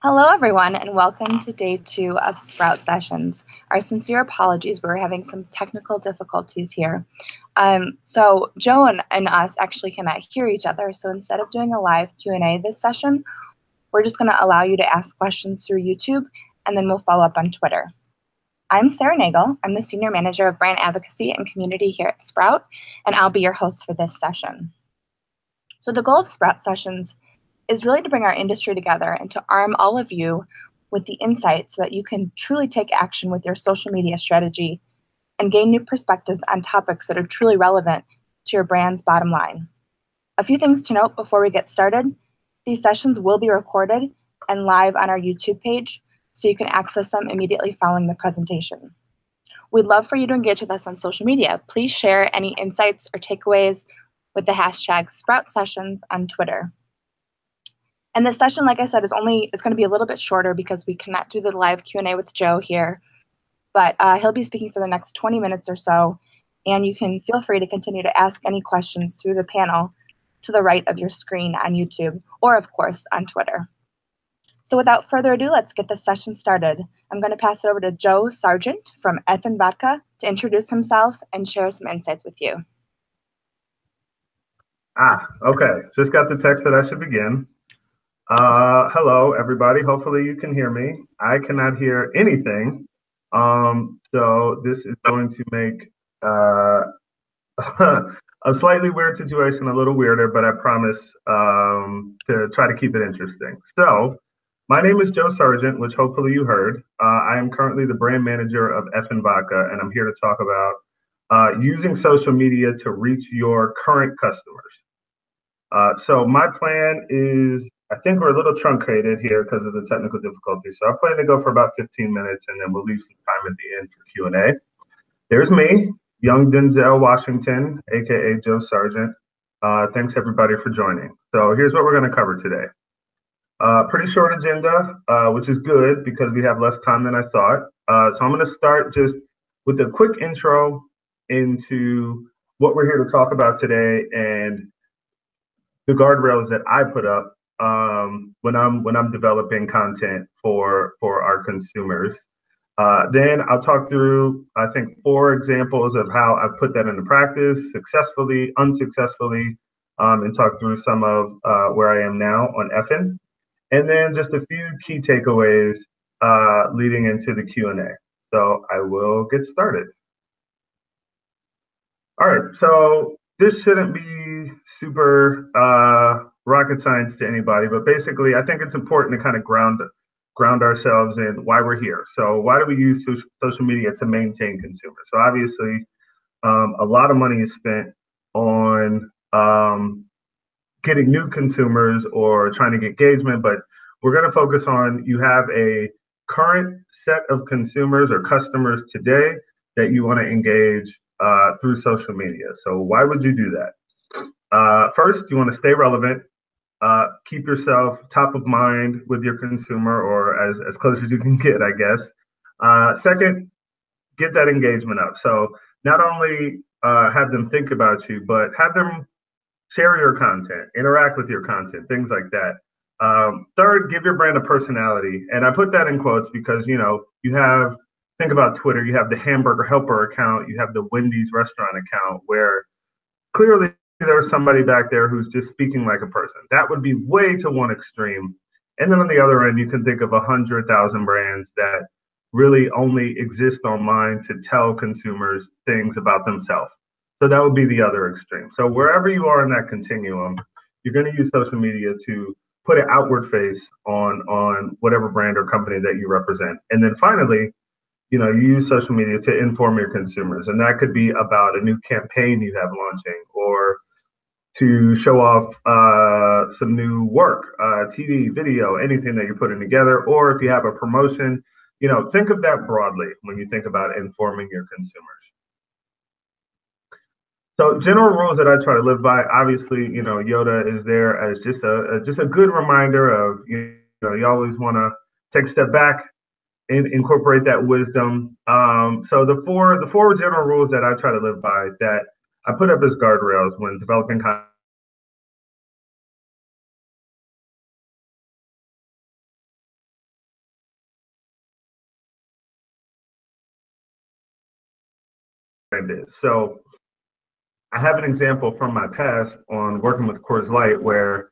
Hello, everyone, and welcome to day 2 of Sprout Sessions. Our sincere apologies, we're having some technical difficulties here. So Joe and us actually cannot hear each other, so instead of doing a live Q&A this session, we're just going to allow you to ask questions through YouTube, and then we'll follow up on Twitter. I'm Sarah Nagel. I'm the Senior Manager of Brand Advocacy and Community here at Sprout, and I'll be your host for this session. So the goal of Sprout Sessions is really to bring our industry together and to arm all of you with the insight so that you can truly take action with your social media strategy and gain new perspectives on topics that are truly relevant to your brand's bottom line. A few things to note before we get started. These sessions will be recorded and live on our YouTube page, so you can access them immediately following the presentation. We'd love for you to engage with us on social media. Please share any insights or takeaways with the hashtag Sprout Sessions on Twitter. And this session, like I said, it's going to be a little bit shorter because we cannot do the live Q&A with Joe here, but he'll be speaking for the next 20 minutes or so, and you can feel free to continue to ask any questions through the panel to the right of your screen on YouTube, or of course on Twitter. So without further ado, let's get this session started. I'm going to pass it over to Joe Sargent from Effen Vodka to introduce himself and share some insights with you. Okay. Just got the text that I should begin. Hello, everybody. Hopefully you can hear me. I cannot hear anything. So this is going to make a slightly weird situation a little weirder, but I promise to try to keep it interesting. So my name is Joe Sargent, which hopefully you heard. I am currently the brand manager of Effen Vodka, and I'm here to talk about using social media to reach your current customers. So my plan is, I think we're a little truncated here because of the technical difficulties. So I plan to go for about 15 minutes, and then we'll leave some time at the end for Q&A. There's me, young Denzel Washington, aka Joe Sargent. Thanks everybody for joining. So here's what we're going to cover today. Pretty short agenda, which is good because we have less time than I thought. So I'm going to start just with a quick intro into what we're here to talk about today and the guardrails that I put up when I'm developing content for our consumers. Then I'll talk through, I think, 4 examples of how I've put that into practice, successfully, unsuccessfully, and talk through some of where I am now on Effen. And then just a few key takeaways leading into the Q&A. So I will get started. All right, so this shouldn't be super rocket science to anybody, but basically I think it's important to kind of ground ourselves in why we're here. So why do we use social media to maintain consumers? So obviously a lot of money is spent on getting new consumers or trying to get engagement, but we're going to focus on you have a current set of consumers or customers today that you want to engage through social media. So why would you do that? First, you want to stay relevant. Keep yourself top of mind with your consumer, or as close as you can get, I guess. Second, get that engagement up. So not only have them think about you, but have them share your content, interact with your content, things like that. Third, give your brand a personality. And I put that in quotes because, think about Twitter, you have the Hamburger Helper account, you have the Wendy's restaurant account, where clearly there's somebody back there who's just speaking like a person. That would be way to one extreme. And then on the other end, you can think of 100,000 brands that really only exist online to tell consumers things about themselves. So that would be the other extreme. So wherever you are in that continuum, you're going to use social media to put an outward face on whatever brand or company that you represent. And then finally, you use social media to inform your consumers. And that could be about a new campaign you have launching, or to show off some new work, TV, video, anything that you're putting together. Or if you have a promotion, think of that broadly when you think about informing your consumers. So general rules that I try to live by, obviously, Yoda is there as just a good reminder of, you always want to take a step back and incorporate that wisdom. So the four general rules that I try to live by that I put up as guardrails when developing content is. So I have an example from my past on working with Coors Light where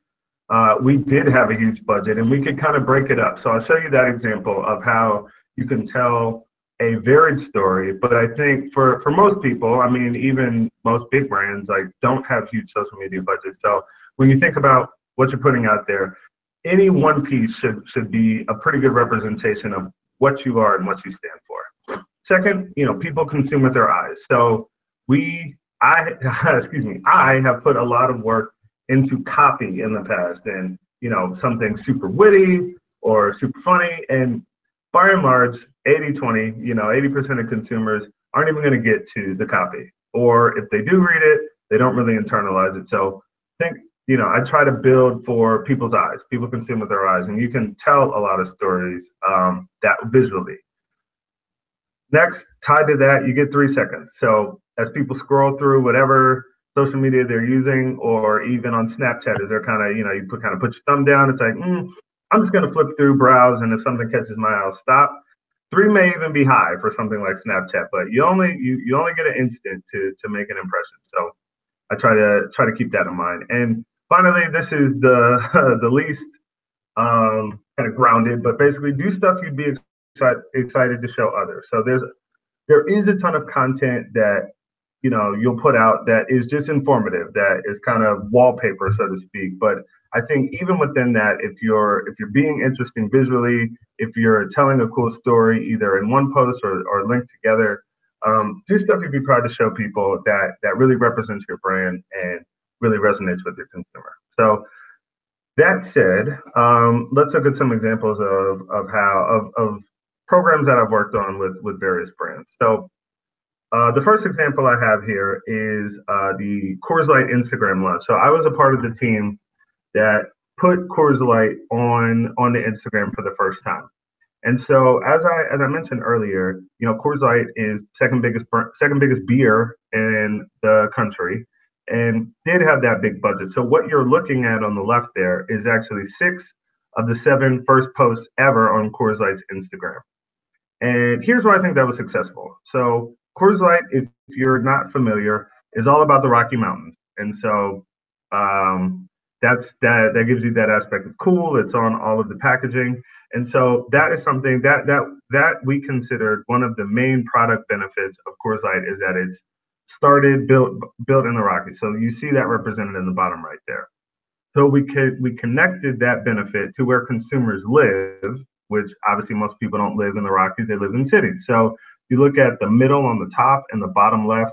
we did have a huge budget and we could kind of break it up. So I'll show you that example of how you can tell a varied story. But I think for most people, I mean, even most big brands like don't have huge social media budgets. So when you think about what you're putting out there, any one piece should be a pretty good representation of what you are and what you stand for. Second, people consume with their eyes. So excuse me, I have put a lot of work into copy in the past and, something super witty or super funny. And by and large, 80-20, 80% of consumers aren't even going to get to the copy. Or if they do read it, they don't really internalize it. So I think, I try to build for people's eyes. People consume with their eyes, and you can tell a lot of stories that visually. Next, tied to that, you get 3 seconds. So as people scroll through whatever social media they're using, or even on Snapchat, as they're kind of, you put your thumb down. It's like, I'm just going to flip through, browse, and if something catches my eye, I'll stop. 3 may even be high for something like Snapchat, but you only get an instant to make an impression. So I try to keep that in mind. And finally, this is the the least kind of grounded, but basically do stuff you'd be excited to show others. So there is a ton of content that you'll put out that is just informative, that is kind of wallpaper, so to speak. But I think even within that, if you're being interesting visually, if you're telling a cool story either in one post or linked together, do stuff you'd be proud to show people that really represents your brand and really resonates with your consumer. So that said, let's look at some examples of programs that I've worked on with various brands. So the first example I have here is the Coors Light Instagram launch. So I was a part of the team that put Coors Light on the Instagram for the first time. And so as I mentioned earlier, Coors Light is second biggest beer in the country and did have that big budget. So what you're looking at on the left there is actually 6 of the 7 first posts ever on Coors Light's Instagram. And here's why I think that was successful. So Coors Light, if you're not familiar, is all about the Rocky Mountains. And so that gives you that aspect of cool. It's on all of the packaging. And so that is something that we considered one of the main product benefits of Coors Light, is that it's built in the Rockies. So you see that represented in the bottom right there. So we connected that benefit to where consumers live, which obviously most people don't live in the Rockies, they live in cities. So you look at the middle on the top and the bottom left.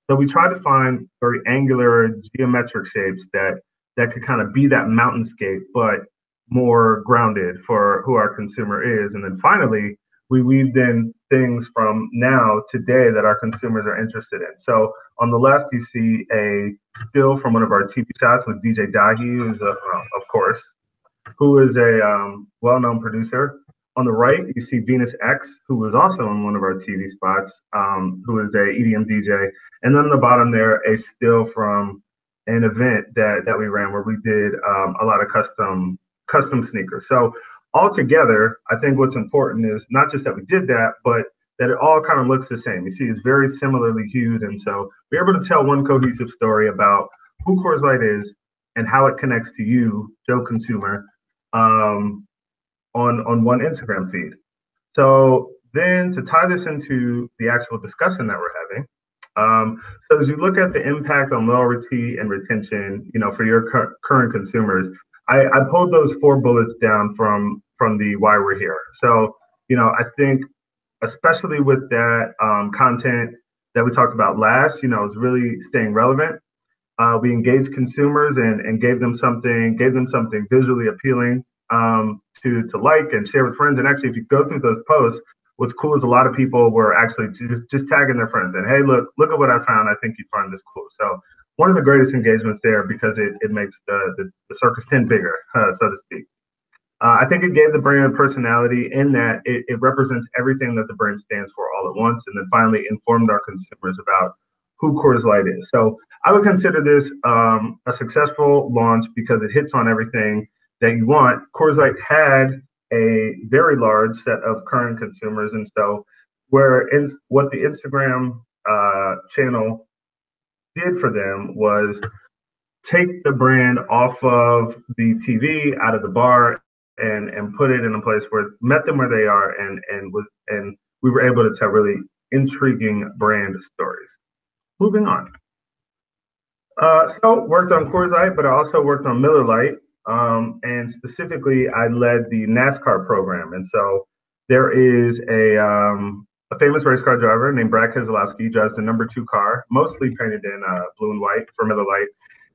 So we tried to find very angular geometric shapes that could kind of be that mountainscape, but more grounded for who our consumer is. And then finally, we weaved in things from now, today, that our consumers are interested in. So on the left, you see a still from one of our TV shots with DJ Dahi, who's, of course, who is a well-known producer. On the right, you see Venus X, who was also in one of our TV spots, who is a EDM DJ. And then on the bottom there, a still from an event that we ran where we did a lot of custom sneakers. So altogether, I think what's important is not just that we did that, but that it all kind of looks the same. You see, it's very similarly hued. And so we're able to tell one cohesive story about who Coors Light is and how it connects to you, Joe Consumer, on one Instagram feed. So then to tie this into the actual discussion that we're having, so as you look at the impact on loyalty and retention, for your current consumers, I pulled those 4 bullets down from the why we're here. So, I think especially with that content that we talked about last, is really staying relevant. We engaged consumers and gave them something visually appealing to like and share with friends. And actually, if you go through those posts, what's cool is a lot of people were actually just tagging their friends and, hey, look at what I found. I think you find this cool. So one of the greatest engagements there, because it makes the circus tent bigger, so to speak. I think it gave the brand personality in that it represents everything that the brand stands for all at once, and then finally informed our consumers about who Coors Light is. So I would consider this a successful launch because it hits on everything that you want. Coors Light had a very large set of current consumers, and so what the Instagram channel did for them was take the brand off of the TV, out of the bar, and put it in a place where met them where they are, and we were able to tell really intriguing brand stories. Moving on. So worked on Coors Light, but I also worked on Miller Lite, and specifically I led the NASCAR program. And so there is a famous race car driver named Brad Keselowski. He drives the number 2 car, mostly painted in blue and white for Miller Lite.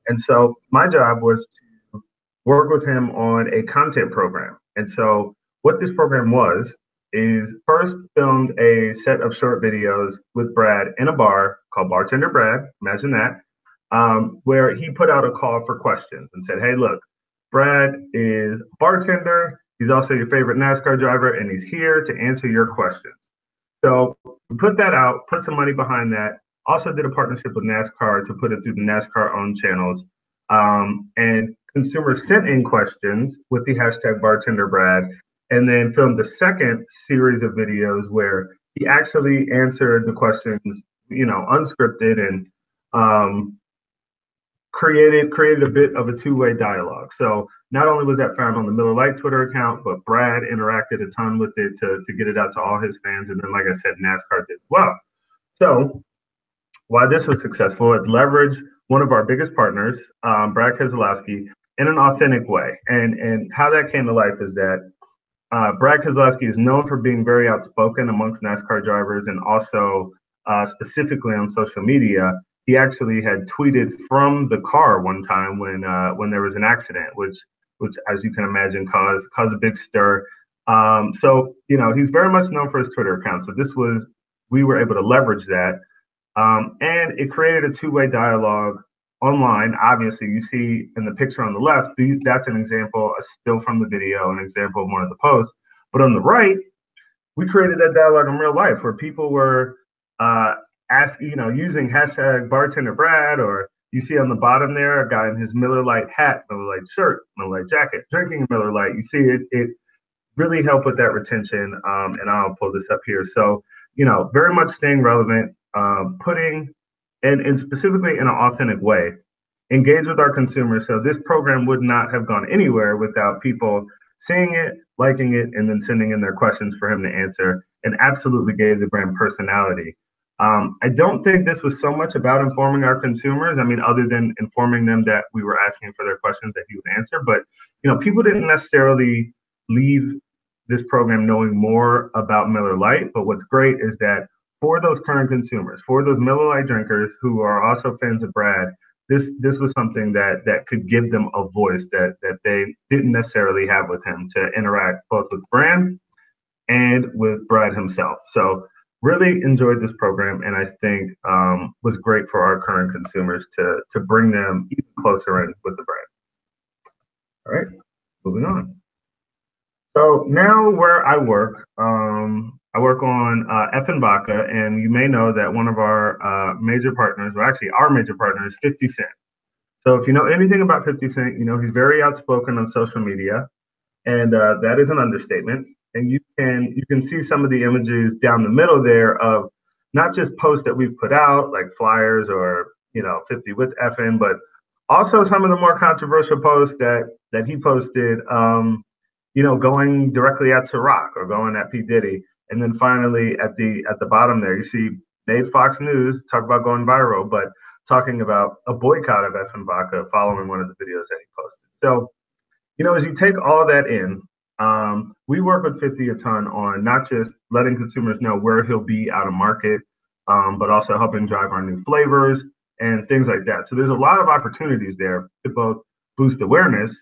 And so my job was to work with him on a content program. And so what this program was is first filmed a set of short videos with Brad in a bar called Bartender Brad. Imagine that. Where he put out a call for questions and said, hey, look, Brad is a bartender. He's also your favorite NASCAR driver, and he's here to answer your questions. So we put that out, put some money behind that. Also did a partnership with NASCAR to put it through the NASCAR-owned channels. And consumers sent in questions with the hashtag Bartender Brad, and then filmed the second series of videos where he actually answered the questions, unscripted, and created a bit of a two-way dialogue. So not only was that found on the Miller Lite Twitter account, but Brad interacted a ton with it to get it out to all his fans. And then, like I said, NASCAR did as well. So why this was successful, it leveraged one of our biggest partners, Brad Keselowski, in an authentic way. And how that came to life is that Brad Keselowski is known for being very outspoken amongst NASCAR drivers, and also specifically on social media. He actually had tweeted from the car one time when there was an accident, which as you can imagine caused a big stir. So he's very much known for his Twitter account. So we were able to leverage that, and it created a two-way dialogue online. Obviously, you see in the picture on the left, that's an example, a still from the video, an example of one of the posts. But on the right, we created that dialogue in real life where people were using hashtag Bartender Brad, or you see on the bottom there a guy in his Miller Lite hat, Miller Lite shirt, Miller Lite jacket, drinking Miller Lite. You see it really helped with that retention. And I'll pull this up here. So, very much staying relevant, putting, and specifically in an authentic way, engage with our consumers. So this program would not have gone anywhere without people seeing it, liking it, and then sending in their questions for him to answer, and absolutely gave the brand personality. I don't think this was so much about informing our consumers. I mean, other than informing them that we were asking for their questions that he would answer, but people didn't necessarily leave this program knowing more about Miller Lite. But what's great is that for those current consumers, for those Miller Lite drinkers who are also fans of Brad, this was something that could give them a voice that they didn't necessarily have with him, to interact both with brand and with Brad himself. So really enjoyed this program, and I think was great for our current consumers to bring them even closer in with the brand. All right, moving on. So now where I work on Effen Vodka, and you may know that one of our major partners, well, actually our major partner, is 50 Cent. So if you know anything about 50 Cent, he's very outspoken on social media, and that is an understatement. And you can see some of the images down the middle there of not just posts that we've put out, like flyers or 50 with Effen, but also some of the more controversial posts that he posted, going directly at Ciroc or going at P. Diddy. And then finally at the bottom there, you see made Fox News talk about going viral, but talking about a boycott of Effen Vodka following one of the videos that he posted. So, as you take all that in, we work with 50 a ton on not just letting consumers know where he'll be out of market, but also helping drive our new flavors and things like that. So there's a lot of opportunities there to both boost awareness,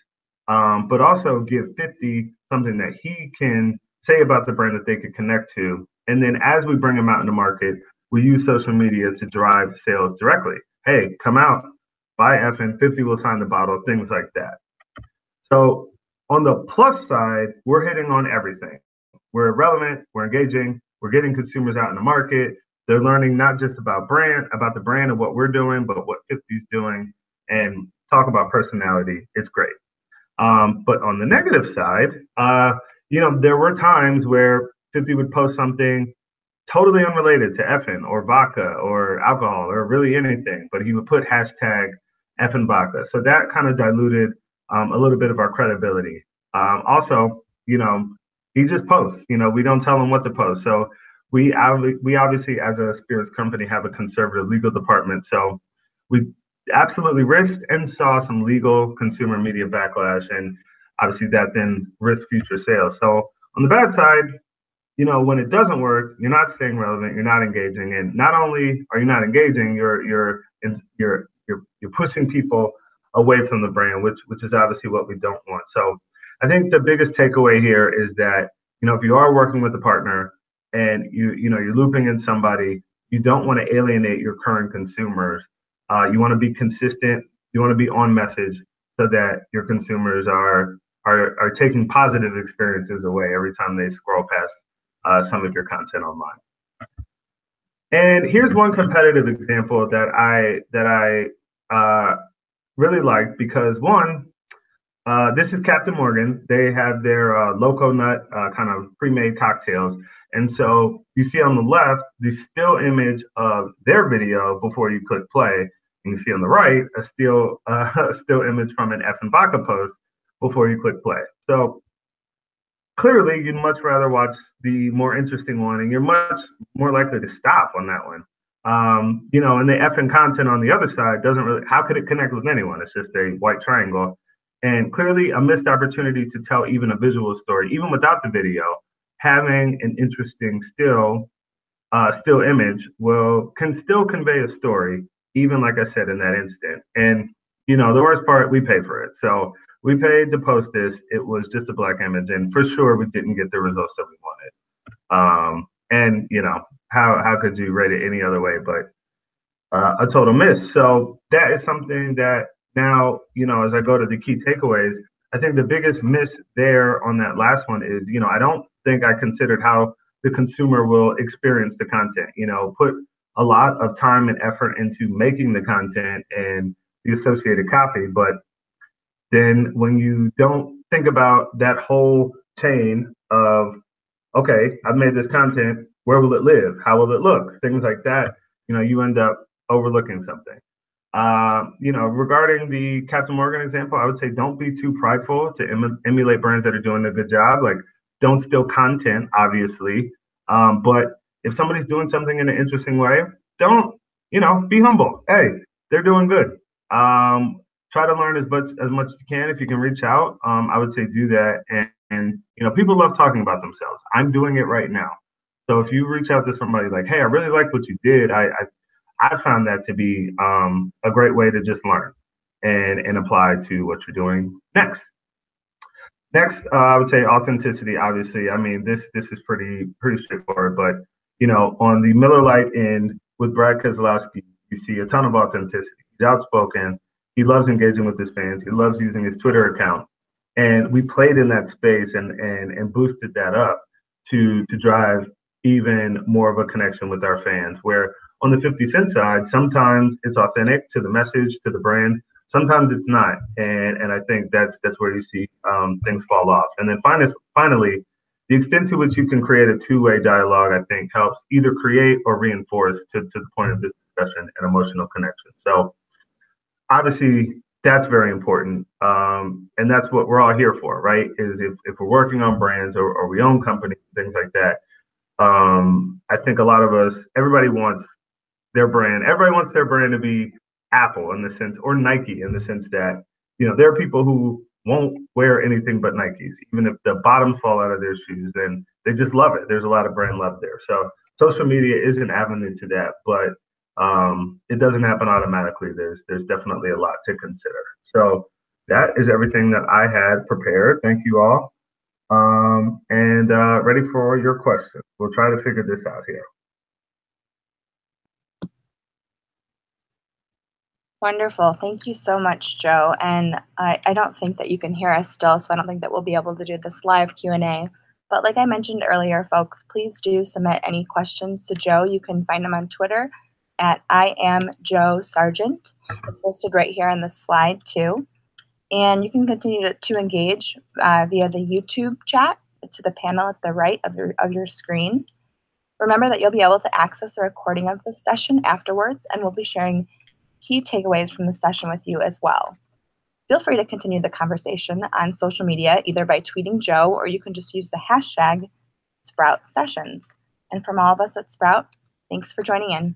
but also give 50 something that he can say about the brand that they could connect to. And then as we bring them out in the market, we use social media to drive sales directly. Hey, come out, buy Effen, 50 will sign the bottle, things like that. So on the plus side, we're hitting on everything. We're relevant, we're engaging, we're getting consumers out in the market. They're learning not just about the brand and what we're doing, but what 50's doing, and talk about personality. It's great. But on the negative side, there were times where 50 would post something totally unrelated to Effen or vodka or alcohol or really anything, but he would put hashtag Effen Vodka. So that kind of diluted a little bit of our credibility. Also, he just posts. We don't tell him what to post. So we obviously, as a spirits company, have a conservative legal department. So we absolutely risked and saw some legal consumer media backlash, and obviously that then risked future sales. So on the bad side, when it doesn't work, you're not staying relevant, you're not engaging, and not only are you not engaging, you're pushing people away from the brand, which is obviously what we don't want. So I think the biggest takeaway here is that if you are working with a partner and you're looping in somebody, you don't want to alienate your current consumers. You want to be consistent. You want to be on message so that your consumers are taking positive experiences away every time they scroll past some of your content online. And here's one competitive example that I really like because one, this is Captain Morgan. They have their Loco Nut kind of pre-made cocktails. And so you see on the left, the still image of their video before you click play. And you see on the right, a still image from an Effen Vodka post before you click play. So clearly, you'd much rather watch the more interesting one, and you're much more likely to stop on that one. And the Effen content on the other side doesn't really, how could it connect with anyone? It's just a white triangle. And clearly a missed opportunity to tell even a visual story, even without the video. Having an interesting still image can still convey a story, even like I said in that instant. And the worst part, we pay for it. So we paid to post this. It was just a black image, and for sure we didn't get the results that we wanted. And how could you rate it any other way but a total miss? So that is something that now, as I go to the key takeaways, I think the biggest miss there on that last one is, I don't think I considered how the consumer will experience the content. Put a lot of time and effort into making the content and the associated copy, but then when you don't think about that whole chain of, okay, I've made this content, where will it live? How will it look? Things like that, you end up overlooking something. Regarding the Captain Morgan example, I would say don't be too prideful to emulate brands that are doing a good job. Like, don't steal content, obviously. But if somebody's doing something in an interesting way, don't, be humble. Hey, they're doing good. Try to learn as much as you can. If you can reach out, I would say do that. And people love talking about themselves. I'm doing it right now. So if you reach out to somebody like, hey, I really like what you did. I found that to be a great way to just learn and apply to what you're doing next. Next, I would say authenticity. Obviously, I mean this is pretty straightforward. But on the Miller Lite end with Brad Keselowski, you see a ton of authenticity. He's outspoken. He loves engaging with his fans. He loves using his Twitter account, and we played in that space and boosted that up to drive even more of a connection with our fans. Where on the 50 Cent side, sometimes it's authentic to the message, to the brand. Sometimes it's not, and I think that's where you see things fall off. And then finally, the extent to which you can create a two-way dialogue, I think, helps either create or reinforce to the point of this discussion an emotional connection. So obviously, that's very important, and that's what we're all here for, right? Is if we're working on brands or we own companies, things like that. I think a lot of us, everybody wants their brand to be Apple in the sense, or Nike in the sense that, there are people who won't wear anything but Nikes. Even if the bottoms fall out of their shoes, then they just love it. There's a lot of brand love there. So social media is an avenue to that, but it doesn't happen automatically. There's definitely a lot to consider. So that is everything that I had prepared. Thank you all. And ready for your questions. We'll try to figure this out here. Wonderful. Thank you so much, Joe. And I don't think that you can hear us still, so I don't think that we'll be able to do this live Q&A. But like I mentioned earlier, folks, please do submit any questions to Joe. You can find him on Twitter at I am Joe Sargent. It's listed right here on the slide too. And you can continue to engage via the YouTube chat to the panel at the right of your screen. Remember that you'll be able to access a recording of this session afterwards, and we'll be sharing key takeaways from the session with you as well. Feel free to continue the conversation on social media, either by tweeting Joe, or you can just use the hashtag Sprout Sessions. And from all of us at Sprout, thanks for joining in.